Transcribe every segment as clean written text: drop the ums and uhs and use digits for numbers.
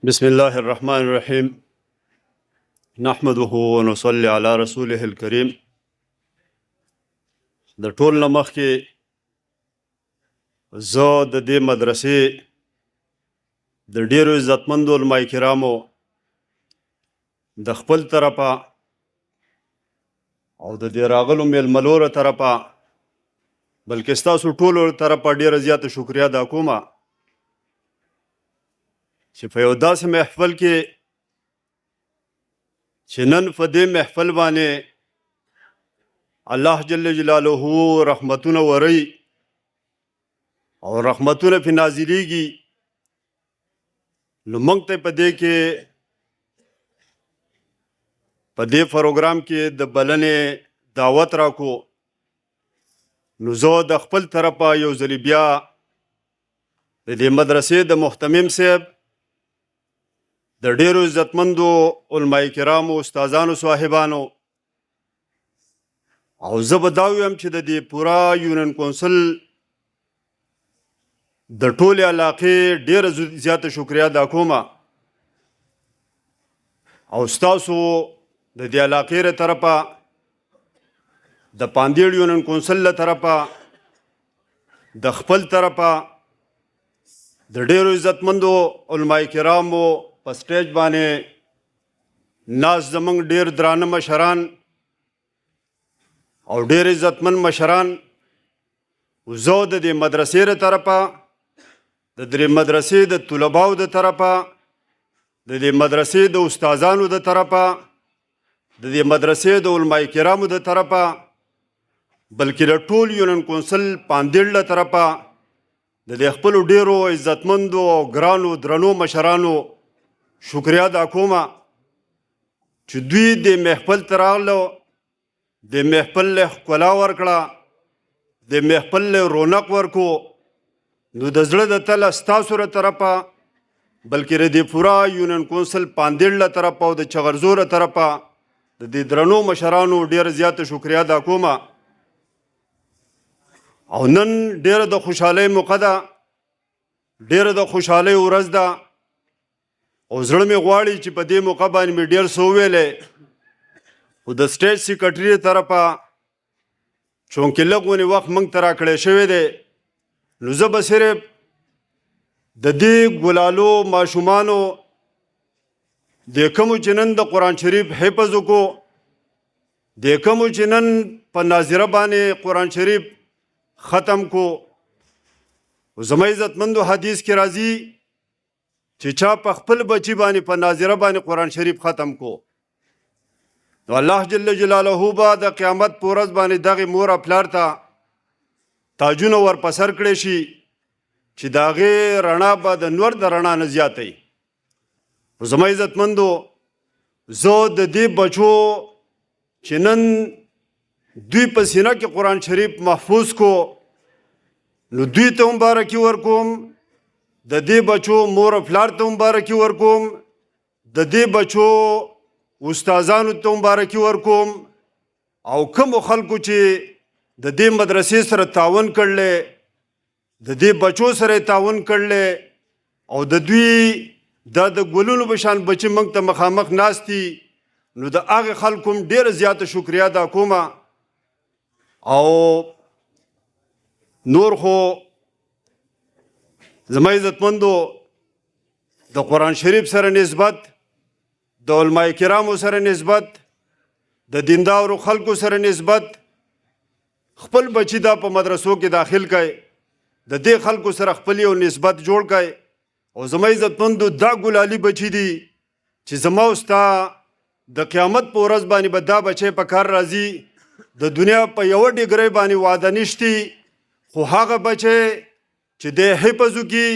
بسم الله الرحمن الرحیم نحمده ونصلي على رسوله الكريم. د ټول نه مخکې زه د دې مدرسې د ډیرو عزتمندو علماء کرامو د خپل طرفه او د دې راغلو میلمنو له طرفه بلکې ستاسو ټولو طرفه ډیره زیاته شکریا ادا کوم چې په یو داسې محفل کې چې نن په دې محفل باندې الله جل جلاله رحمتونه وري او رحمتونه په نازلېږي، نو موږ ته په دې کې په دې پروګرام کې د بلنې دعوت راکو. نو زه د خپل طرفه یو ځل بیا د دې مدرسې د محتمم صاحب د ډیرو عزتمندو علماء کرامو استادانو صاحبانو او زه به دا ویم چې د دې پورا یونین کونسل د ټولې علاقې ډیره زیاته شکریا ادا کوم او ستاسو د دې علاقې له طرفه د پاندیړ یونین کونسل له طرفه د خپل طرفه د ډیرو عزتمندو علماء کرامو په سټیج باندې ناز زمونږ ډیر درانه مشران او ډیر عزتمن مشران زه د دې مدرسې له طرفه د دې مدرسې د طلباو د طرفه د دې مدرسې د استادانو د طرفه د دې مدرسې د علماء کرامو د طرفه بلکې د ټول یونین کونسل پاندیړ له طرفه د دې خپل ډیرو عزتمندو او ګرانو درنو مشرانو شکریا ادا کوم چې دوی د محفل ته راغلو، د محفل له ښکلا ورکړه، د محفل له رونق ورکو. نو د زړه د تله ستاسو له طرفه بلکې د دې پورا یونین کونسل پاندیړ له طرفه او د چغرزو له طرفه د دې درنو مشرانو ډېره زیاته شکریا ادا کوم. او نن ډېره د خوشحالۍ موقع ده، ډېره د خوشحالۍ ورځ ده او زړه مې غواړي چې په دې موقع باندې مې ډېر څه وویلی، خو د سټیج سیکرټري طرفه چونکې لږ ونې وخت موږ ته راکړی شوی دی، نو زه به صرف د دې ګلالو ماشومانو د کومو چې نن د قرآن شریف حفظ وکړو، د کومو چې نن په ناظره باندې قرآن شریف ختم کو. زما عزتمندو حدیث کې راځي چې چا په خپل بچی باندې په ناظره باندې قرآن شریف ختم کو، نو الله جل جلاله به د قیامت په ورځ باندې دغه مور او پلار ته تاجونه ور په سر کړی شي چې د هغې رڼا به د نور د رڼا نه زیاته وي. زما عزتمندو زه د دې بچو چې نن دوی په سینه کې قرآن شریف محفوظ کو، نو دوی ته مبارکي ورکوم، د دې بچو مور او پلار ته مبارکي ورکوم، د دې بچو استادانو ته مبارکي ورکوم، او کومو خلکو چې د دې مدرسې سره تعاون کړلی، د دې بچو سره تعاون کړلی او د دوی دا د ګلونو په شان بچي موږ ته مخامخ ناست دي، نو د هغې خلکو هم ډېره زیاته شکریا ادا کوم. او نور خو زما عزتمندو د قرآن شریف سره نسبت، د علماء کرامو سره نسبت، د دیندارو خلکو سره نسبت، خپل بچی دا په مدرسو کې داخل کړئ، د دې خلکو سره خپل یو نسبت جوړ کړئ. او زما عزتمندو دا ګلالي بچی دي چې زما او ستا د قیامت په ورځ باندې به دا بچی په کار راځي. د دنیا په یوه ډګرۍ باندې واده نشتی، خو هغه بچی چې دی حفظ وکړي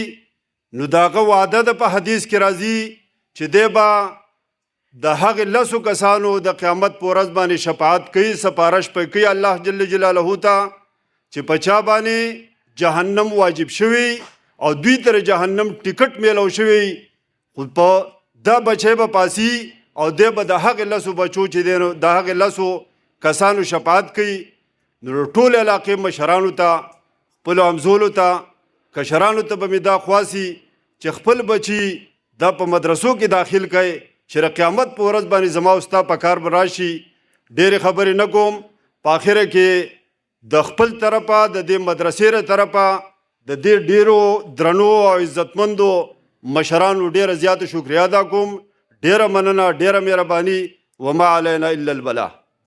نو د هغه وعده ده په حدیث کې راځي چې دی به د هغې 10 کسانو د قیامت په ورځ باندې شفاعت کوي، سپارش په کوي الله جل جلاله ته چې په چا باندې جهنم واجب شوی او دوی تر جهنم ټیکټ میلو شوی، خو په دا بچی به پاسي او دی به د هغې 10 بچو چې دی نو د هغې 10 کسانو شفاعت کوي. نو ټول علاقې مشرانو ته، خپلو همزولو ته، کشرانو ته به مې دا خواسي چې خپل بچي دا په مدرسو کې داخل کړئ چې د قیامت په ورځ باندې زما او ستا په کار به راشي. ډېرې خبرې نه کوم، په آخره کې د خپل طرفه د دې مدرسې له طرفه د دې ډېرو درنو او عزتمندو مشرانو ډېره زیاته شکریه ادا کوم. ډېره مننه، ډېره مهرباني. وما علینا الا البلاغ.